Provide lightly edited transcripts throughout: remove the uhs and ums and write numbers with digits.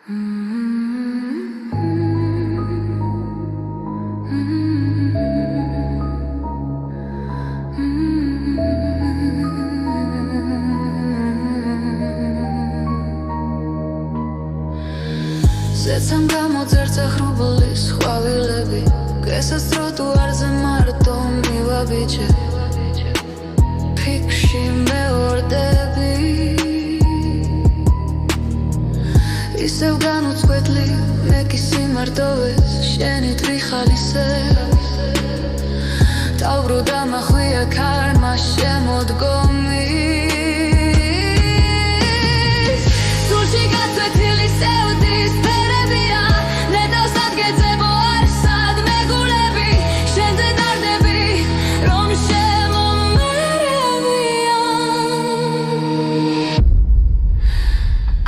ზეცამ გამოძერცა ხრუბლის ყვავილები გესას ტროტუარზე მარტო მივაბიჯე ფიქრში მეორდები ისევ განუწყვეტლი მე კი სიმარტოვეს შენი ტრიხალისე დავბრუნდა მახვია ქარმა შემოდგომი სულში გაწვეთილი სევდის ფერებია ნეტავს ადგეძებო არ სადმე გულები შენზე დარდები რომ შემომერევიან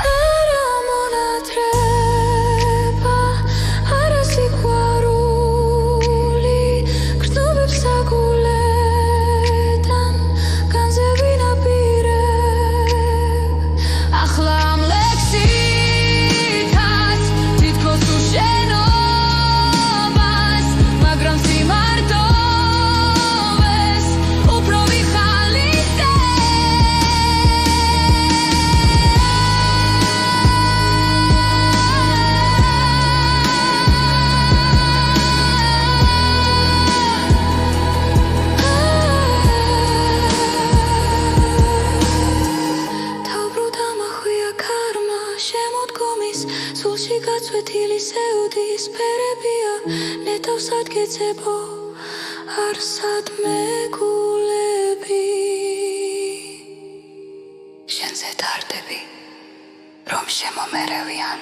არა მონათრევა არა სიყვარული გრძნობებს აგულედან განზე ვინაპირებ ახლა ამ ლექსითაც თითქოს თუ შენობას მაგრამ სიმარტოვეს უფრო ვიხალისე დავბრუნდა მახვია ქარმა შემოდგომის სულში გაწვეთილი სევდის ფერებია ნეტავს ადგეძებო არ სადმე გულები შენზე დარდები რომ შემომერევიან